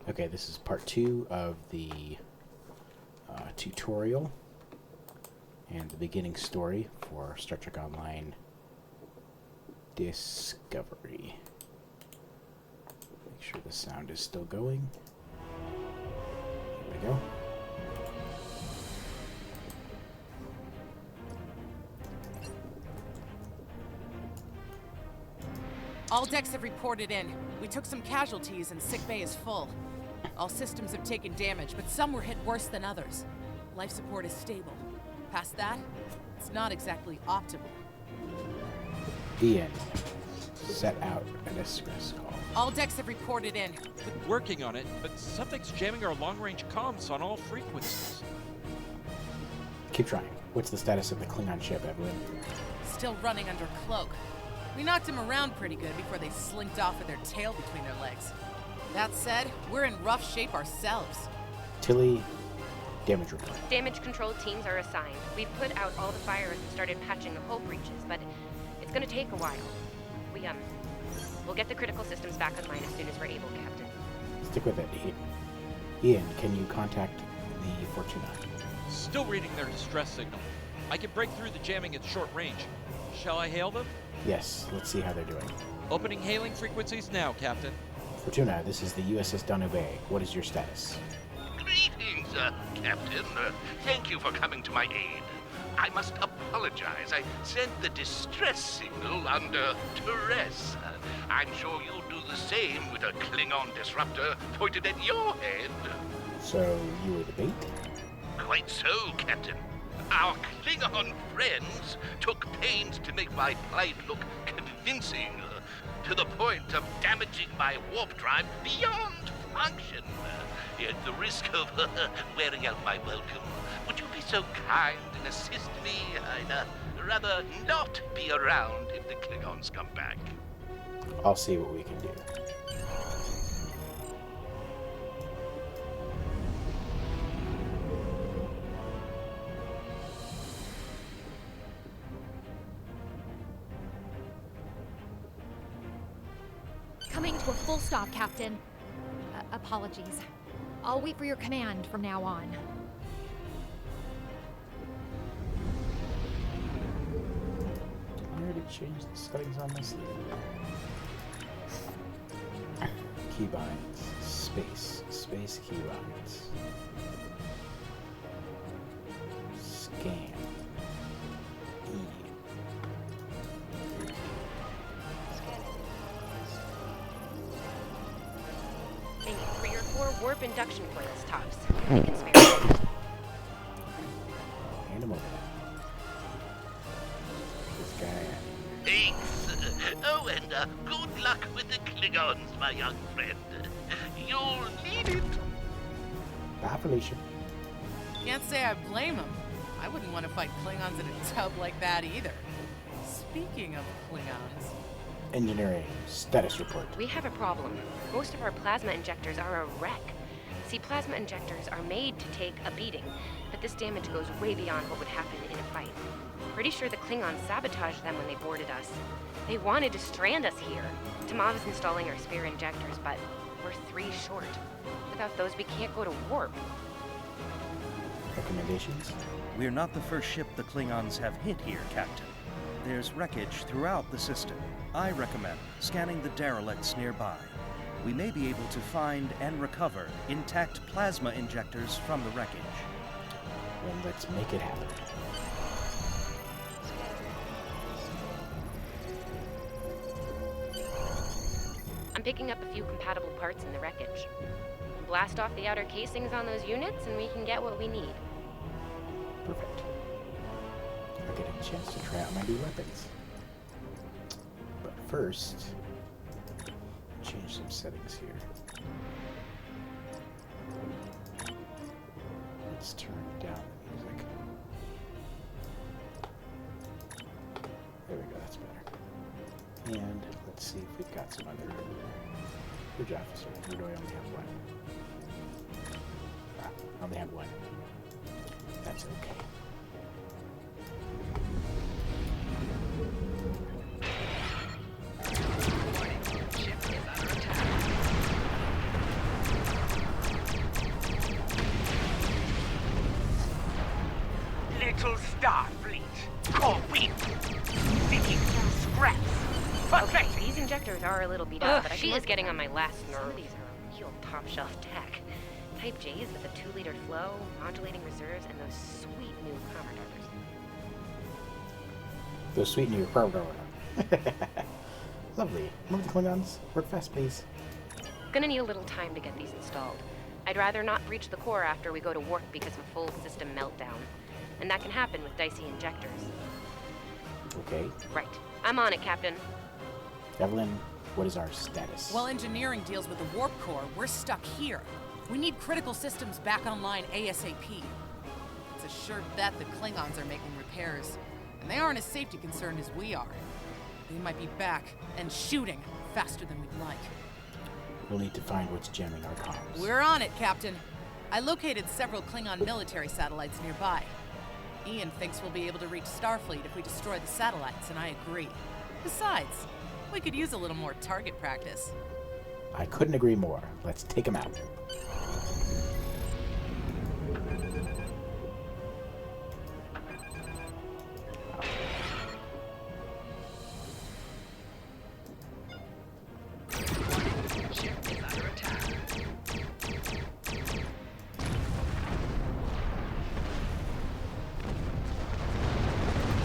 Okay, this is part 2 of the tutorial and the beginning story for Star Trek Online Discovery. Make sure the sound is still going. There we go. All decks have reported in. We took some casualties and sick bay is full. All systems have taken damage, but some were hit worse than others. Life support is stable. Past that, it's not exactly optimal. Ian, set out a distress call. All decks have reported in. Been working on it, but something's jamming our long-range comms on all frequencies. Keep trying. What's the status of the Klingon ship, Evelyn? Still running under cloak. We knocked him around pretty good before they slinked off with their tail between their legs. That said, we're in rough shape ourselves. Tilly, damage report. Damage control teams are assigned. We've put out all the fires and started patching the hull breaches, but it's gonna take a while. We'll get the critical systems back online as soon as we're able, Captain. Stick with it. Ian, can you contact the Fortuna? Still reading their distress signal. I can break through the jamming at short range. Shall I hail them? Yes, let's see how they're doing. Opening hailing frequencies now, Captain. Fortuna, this is the U.S.S. Danube. What is your status? Greetings, Captain. Thank you for coming to my aid. I must apologize. I sent the distress signal under duress. I'm sure you'll do the same with a Klingon disruptor pointed at your head. So, you were the bait? Quite so, Captain. Our Klingon friends took pains to make my plight look convincing, to the point of damaging my warp drive beyond function. At the risk of wearing out my welcome, would you be so kind and assist me? I'd rather not be around if the Klingons come back. I'll see what we can do. Coming to a full stop, Captain. Apologies. I'll wait for your command from now on. I already changed the settings on this thing. Keybinds. Space keybinds. Scan. E. I need 3 or 4 warp induction coils tops. I can spare. Hand him over there. This guy. Thanks. Oh, and good luck with the Klingons, my young friend. You'll need it. Bye, Felicia. Can't say I blame him. I wouldn't want to fight Klingons in a tub like that either. Speaking of Klingons... Engineering. Status report. We have a problem. Most of our plasma injectors are a wreck. See, plasma injectors are made to take a beating, but this damage goes way beyond what would happen in a fight. Pretty sure the Klingons sabotaged them when they boarded us. They wanted to strand us here. Tamav's installing our spare injectors, but we're 3 short. Without those, we can't go to warp. Recommendations? We're not the first ship the Klingons have hit here, Captain. There's wreckage throughout the system. I recommend scanning the derelicts nearby. We may be able to find and recover intact plasma injectors from the wreckage. Then let's make it happen. I'm picking up a few compatible parts in the wreckage. Blast off the outer casings on those units and we can get what we need. Perfect. I'll get a chance to try out my new weapons. But first, change some settings here. Let's turn down the music. There we go, that's better. And let's see if we've got some other bridge officer. Or do I only have one? I only have one. That's okay. Starfleet. Core weak. Digging through scraps. Okay, Pathetic. these injectors are a little beat up, but she is getting on my last nerve. Some of these are real top-shelf tech. Type J's with a 2-liter flow, modulating reserves, and those sweet new commodores. Those sweet new program. Lovely. Remember the Klingons? Work fast, please. Gonna need a little time to get these installed. I'd rather not breach the core after we go to warp because of a full system meltdown. And that can happen with dicey injectors. Okay. Right. I'm on it, Captain. Evelyn, what is our status? While engineering deals with the warp core, we're stuck here. We need critical systems back online ASAP. It's a sure bet the Klingons are making repairs, and they aren't as safety concerned as we are. They might be back and shooting faster than we'd like. We'll need to find what's jamming our comms. We're on it, Captain. I located several Klingon military satellites nearby. Ian thinks we'll be able to reach Starfleet if we destroy the satellites, and I agree. Besides, we could use a little more target practice. I couldn't agree more. Let's take them out.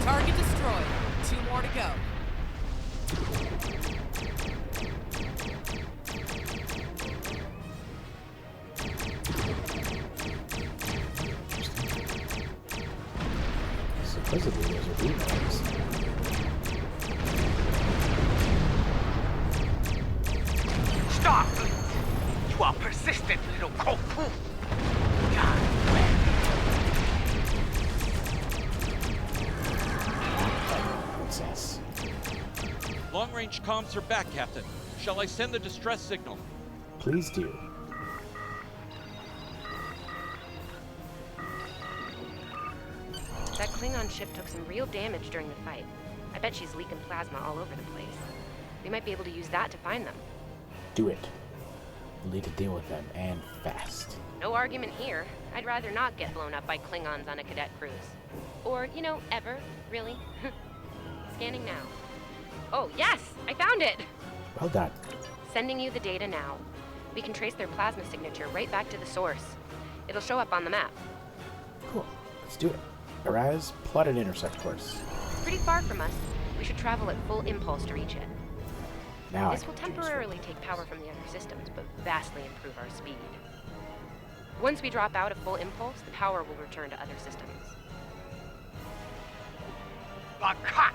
Target destroyed. 2 more to go. Supposedly those are remedies. Starfleet. You are persistent, little cockpoo. Princess. Long-range comms are back, Captain. Shall I send the distress signal? Please do. That Klingon ship took some real damage during the fight. I bet she's leaking plasma all over the place. We might be able to use that to find them. Do it. We'll need to deal with them, and fast. No argument here. I'd rather not get blown up by Klingons on a cadet cruise. Or, you know, ever, really. Scanning now. Oh, yes! I found it! Well done. Sending you the data now. We can trace their plasma signature right back to the source. It'll show up on the map. Cool. Let's do it. Arise, plotted intercept course. It's pretty far from us. We should travel at full impulse to reach it. Now This will temporarily take power from the other systems, but vastly improve our speed. Once we drop out of full impulse, the power will return to other systems. Baka!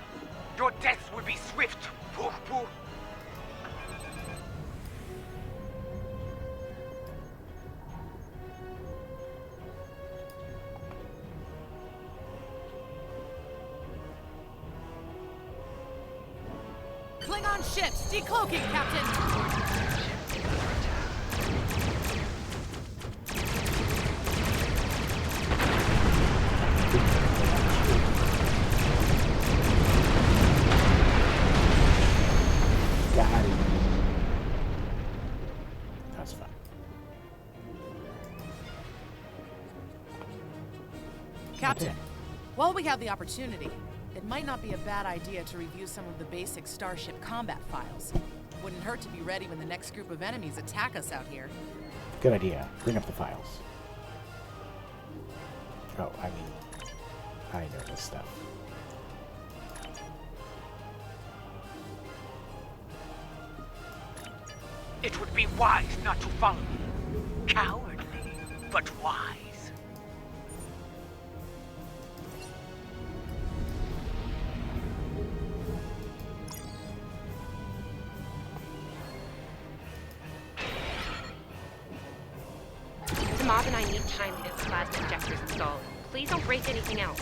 Your death will be swift, Pooh-Pooh. Klingon ships, decloaking, Captain! Got it. That's fun. Captain, Okay. while we have the opportunity, it might not be a bad idea to review some of the basic Starship combat files. Wouldn't hurt to be ready when the next group of enemies attack us out here. Good idea. Bring up the files. Oh, I mean, I know this stuff. It would be wise not to follow me. Cowardly, but wise. Mob and I need time to get the plasma injectors installed. Please don't break anything else.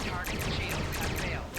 Target shields have failed.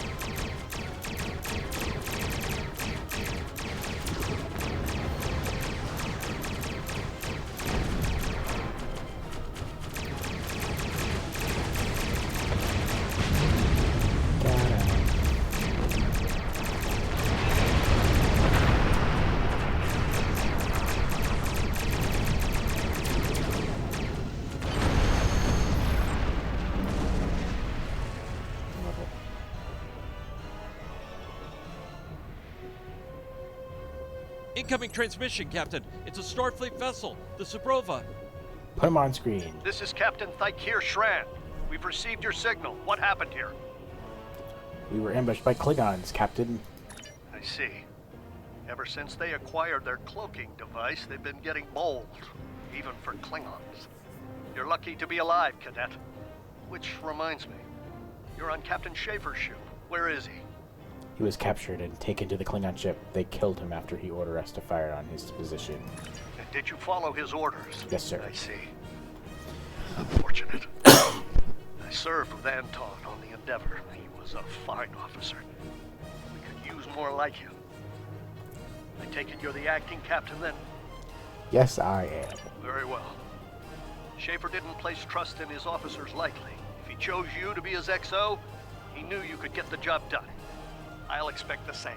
Incoming transmission, Captain. It's a Starfleet vessel, the Savea. Put him on screen. This is Captain Thykir Shran. We've received your signal. What happened here? We were ambushed by Klingons, Captain. I see. Ever since they acquired their cloaking device, they've been getting bold, even for Klingons. You're lucky to be alive, Cadet. Which reminds me, you're on Captain Schaefer's ship. Where is he? He was captured and taken to the Klingon ship. They killed him after he ordered us to fire on his position. And did you follow his orders? Yes, sir. I see. Unfortunate. I served with Anton on the Endeavor. He was a fine officer. We could use more like him. I take it you're the acting captain then? Yes, I am. Very well. Schaefer didn't place trust in his officers lightly. If he chose you to be his XO, he knew you could get the job done. I'll expect the same.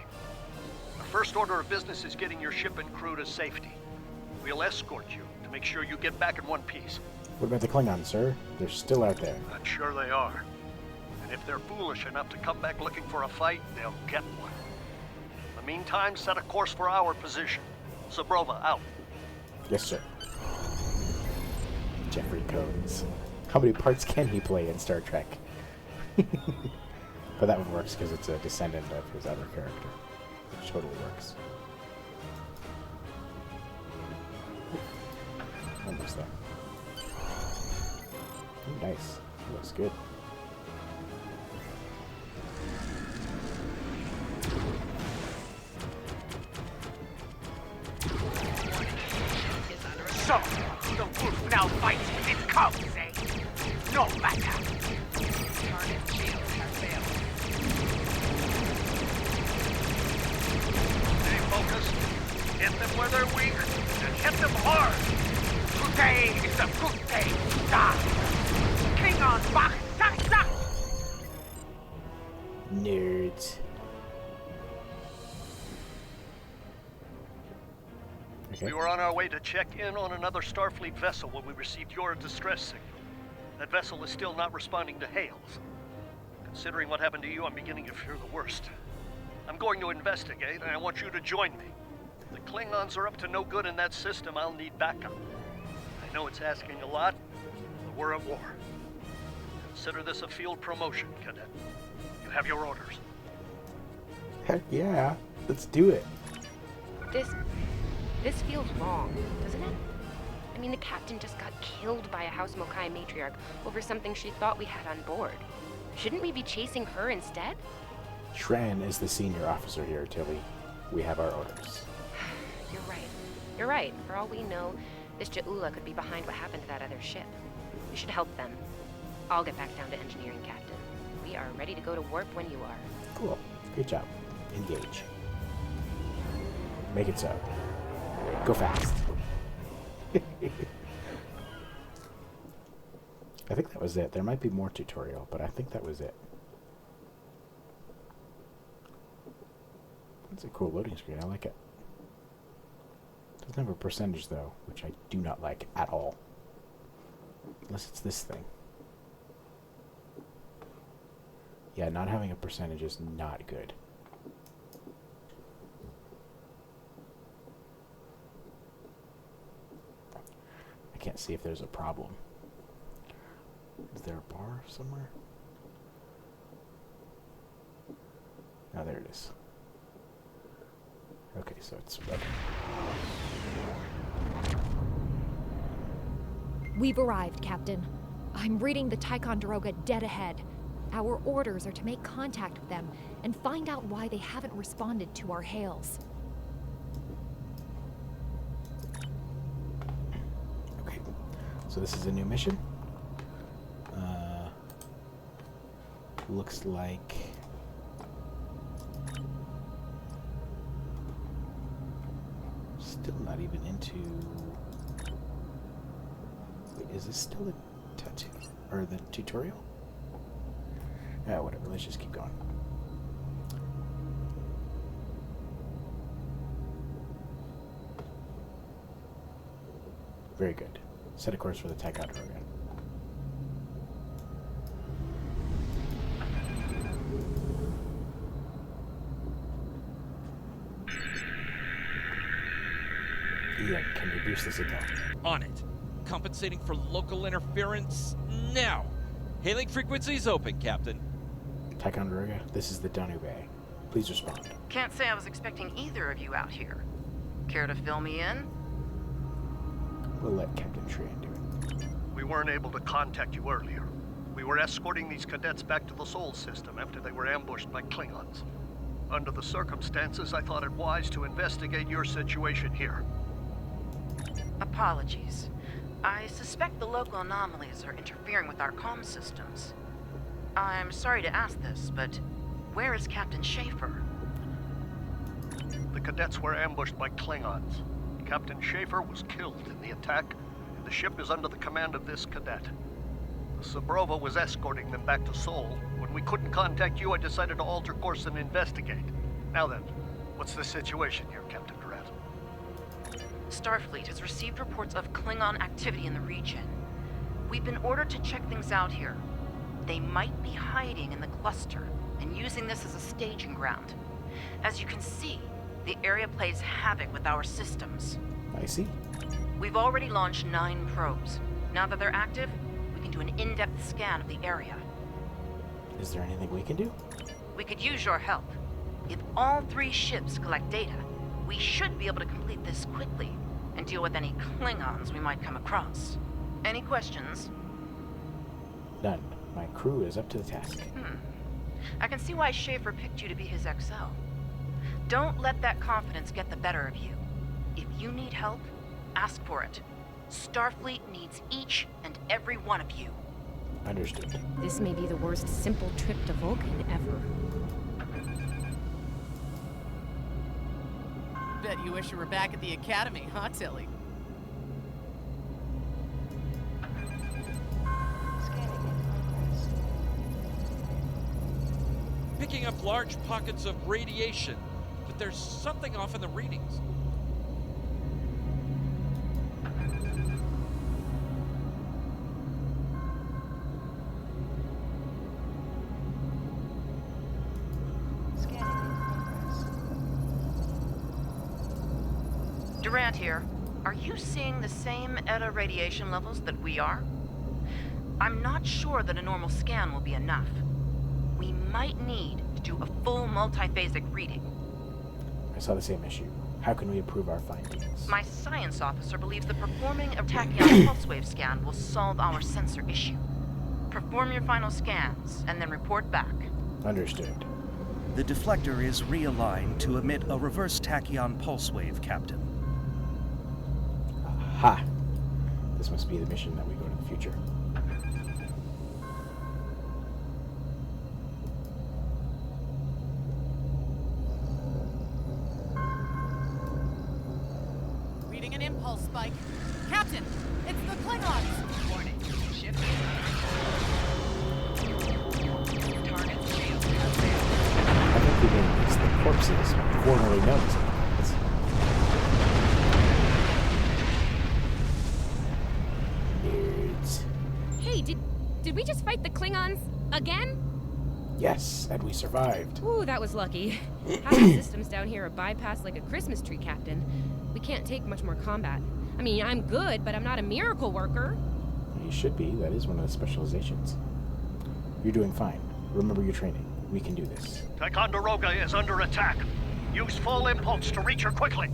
Our first order of business is getting your ship and crew to safety. We'll escort you to make sure you get back in one piece. What about the Klingons, sir? They're still out there. I'm sure they are. And if they're foolish enough to come back looking for a fight, they'll get one. In the meantime, set a course for our position. Savea, out. Yes, sir. Jeffrey Combs. How many parts can he play in Star Trek? But that one works because it's a descendant of his other character, which totally works. Almost there. Ooh, nice. Looks good. So, the wolf now fights with its cubs, eh? No matter. Target shields have failed. Stay focused. Hit them where they're weak, and hit them hard. Today is a good day to die. Klingon back, tak. Nerds. Okay. We were on our way to check in on another Starfleet vessel when we received your distress signal. That vessel is still not responding to hails. Considering what happened to you, I'm beginning to fear the worst. I'm going to investigate, and I want you to join me. If the Klingons are up to no good in that system, I'll need backup. I know it's asking a lot, but we're at war. Consider this a field promotion, Cadet. You have your orders. Heck yeah. Let's do it. This feels wrong, doesn't it? I mean, the captain just got killed by a House Mokai matriarch over something she thought we had on board. Shouldn't we be chasing her instead? Shran is the senior officer here, Tilly. We have our orders. You're right. You're right. For all we know, this Ja'ula could be behind what happened to that other ship. We should help them. I'll get back down to engineering, Captain. We are ready to go to warp when you are. Cool. Great job. Engage. Make it so. Go fast. I think that was it. There might be more tutorial, but I think that was it. That's a cool loading screen. I like it. Doesn't have a percentage, though, which I do not like at all. Unless it's this thing. Yeah, not having a percentage is not good. I can't see if there's a problem. Is there a bar somewhere? Oh, there it is. Okay, so it's red. We've arrived, Captain. I'm reading the Ticonderoga dead ahead. Our orders are to make contact with them and find out why they haven't responded to our hails. Okay, so this is a new mission. Looks like still not even into. Wait, is this still a tattoo or the tutorial? Yeah, whatever. Let's just keep going. Very good. Set a course for the Ticonderoga. Ian, can you boost the signal? On it. Compensating for local interference now. Hailing frequencies open, Captain. Ticonderoga, this is the Danube. Please respond. Can't say I was expecting either of you out here. Care to fill me in? We'll let Captain Tran do it. We weren't able to contact you earlier. We were escorting these cadets back to the Sol system after they were ambushed by Klingons. Under the circumstances, I thought it wise to investigate your situation here. Apologies. I suspect the local anomalies are interfering with our comm systems. I'm sorry to ask this, but where is Captain Schaefer? The cadets were ambushed by Klingons. Captain Schaefer was killed in the attack, and the ship is under the command of this cadet. The Sabrova was escorting them back to Sol. When we couldn't contact you, I decided to alter course and investigate. Now then, what's the situation here, Captain Durant? Starfleet has received reports of Klingon activity in the region. We've been ordered to check things out here. They might be hiding in the cluster and using this as a staging ground. As you can see, the area plays havoc with our systems. I see. We've already launched 9 probes. Now that they're active, we can do an in-depth scan of the area. Is there anything we can do? We could use your help. If all 3 ships collect data, we should be able to complete this quickly and deal with any Klingons we might come across. Any questions? None. My crew is up to the task. I can see why Schaefer picked you to be his XL. Don't let that confidence get the better of you. If you need help, ask for it. Starfleet needs each and every one of you. Understood. This may be the worst simple trip to Vulcan ever. Bet you wish you were back at the academy, huh, Tilly? Picking up large pockets of radiation, but there's something off in the readings. Durant here. Are you seeing the same ETA radiation levels that we are? I'm not sure that a normal scan will be enough. We might need to do a full multiphasic reading. I saw the same issue. How can we improve our findings? My science officer believes that performing a tachyon pulse wave scan will solve our sensor issue. Perform your final scans and then report back. Understood. The deflector is realigned to emit a reverse tachyon pulse wave, Captain. Ha! This must be the mission that we go to the future. Reading an impulse spike. Captain, it's the Klingons! Warning. Ship. Target shield. I think we can use the corpses formerly known as Klingons. Nerds. Hey, did we just fight the Klingons again? Yes, and we survived. Ooh, that was lucky. Half the systems down here are bypassed like a Christmas tree, Captain. We can't take much more combat. I mean, I'm good, but I'm not a miracle worker. You should be. That is one of the specializations. You're doing fine. Remember your training. We can do this. Ticonderoga is under attack. Use full impulse to reach her quickly.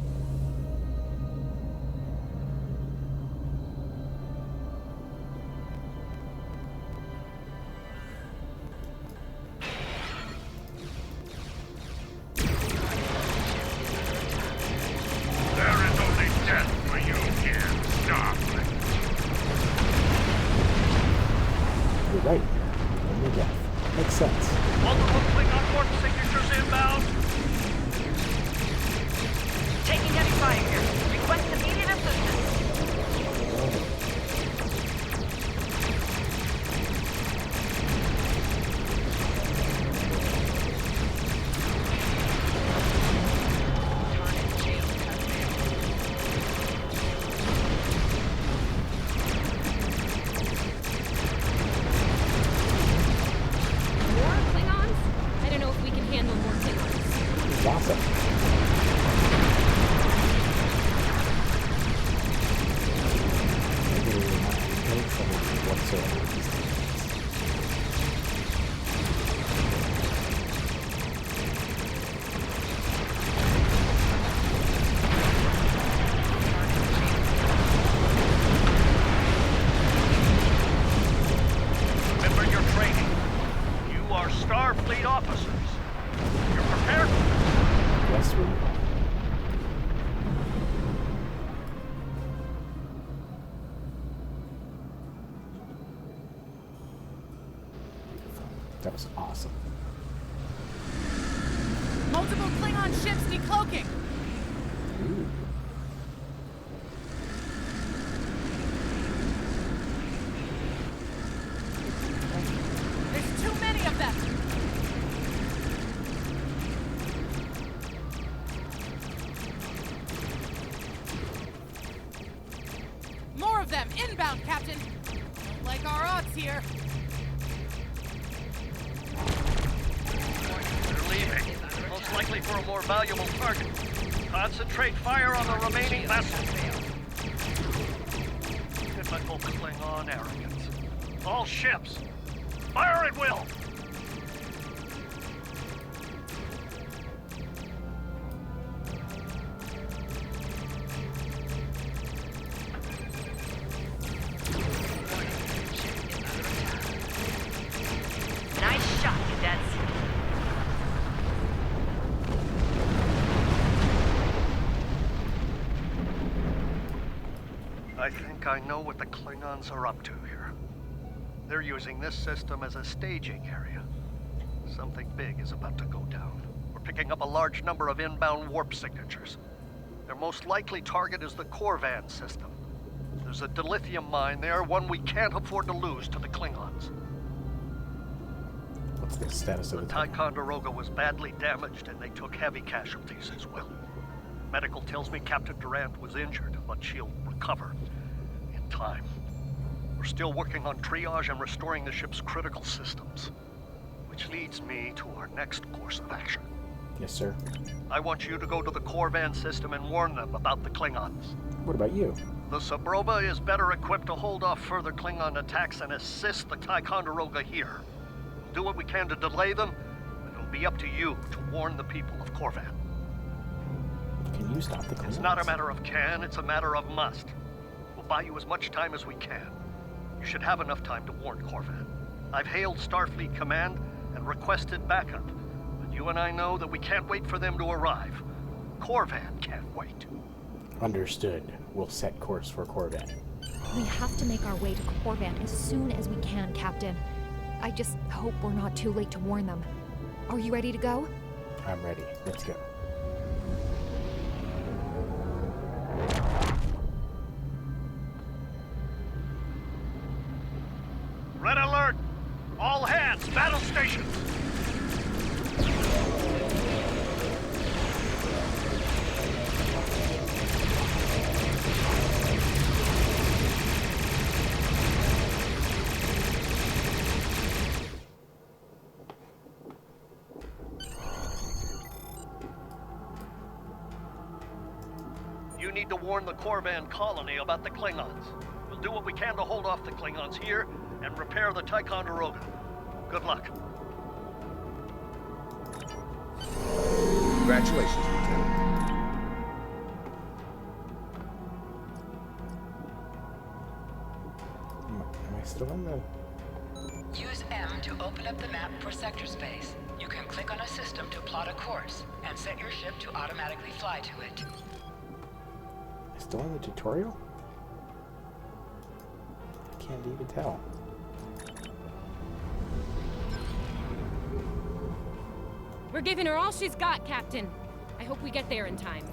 There is only death for you here, Starfleet. You're right. Only death. Makes sense. Multiple Klingon warp signatures inbound. Taking heavy fire here. Request immediate assistance. Target shield. More Klingons? I don't know if we can handle more Klingons. It's awesome. this one. Beautiful. That was awesome. Multiple Klingon ships decloaking. Ooh. There's too many of them. More of them inbound, Captain. Don't like our odds here. They're leaving. Most likely for a more valuable target. Concentrate fire on the remaining vessels. Typical Klingon arrogance. All ships, fire at will! Nice shot, cadets. I think I know what the Klingons are up to here. They're using this system as a staging area. Something big is about to go down. We're picking up a large number of inbound warp signatures. Their most likely target is the Corvan system. There's a dilithium mine there, one we can't afford to lose to the Klingons. What's the status of The the Ticonderoga was badly damaged and they took heavy casualties as well. Medical tells me Captain Durant was injured, but she'll recover in time. We're still working on triage and restoring the ship's critical systems. Which leads me to our next course of action. Yes, sir. I want you to go to the Corvan system and warn them about the Klingons. What about you? The Sabroba is better equipped to hold off further Klingon attacks and assist the Ticonderoga here. We'll do what we can to delay them, but it'll be up to you to warn the people of Corvan. Can you stop the Klingons? It's not a matter of can, it's a matter of must. We'll buy you as much time as we can. You should have enough time to warn Corvan. I've hailed Starfleet Command and requested backup, but you and I know that we can't wait for them to arrive. Corvan can't wait. Understood. We'll set course for Corvan. We have to make our way to Corvan as soon as we can, Captain. I just hope we're not too late to warn them. Are you ready to go? I'm ready. Let's go. Red alert! All hands, battle stations! You need to warn the Corvan colony about the Klingons. We'll do what we can to hold off the Klingons here and repair the Ticonderoga. Good luck. Congratulations, Lieutenant. Am I still in the... Use M to open up the map for sector space. You can click on a system to plot a course and set your ship to automatically fly to it. Still in the tutorial? I can't even tell. We're giving her all she's got, Captain. I hope we get there in time.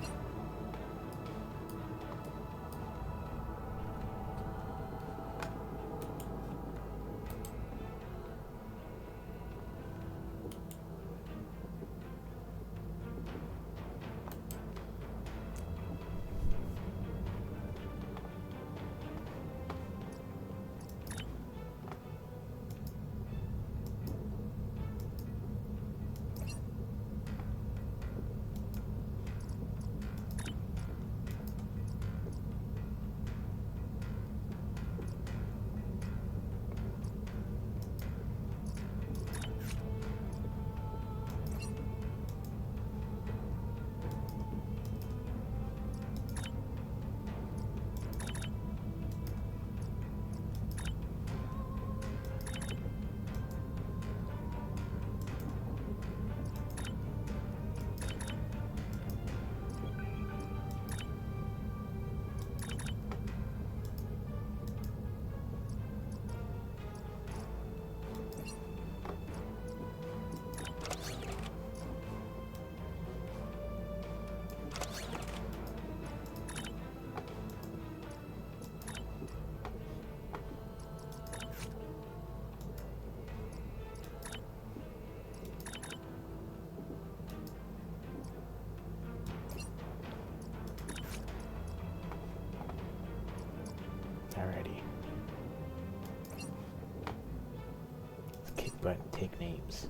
button, take names.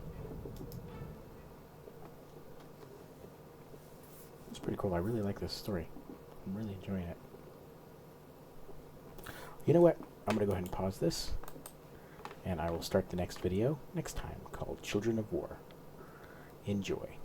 It's pretty cool. I really like this story. I'm really enjoying it. You know what? I'm going to go ahead and pause this, and I will start the next video next time, called Children of War. Enjoy.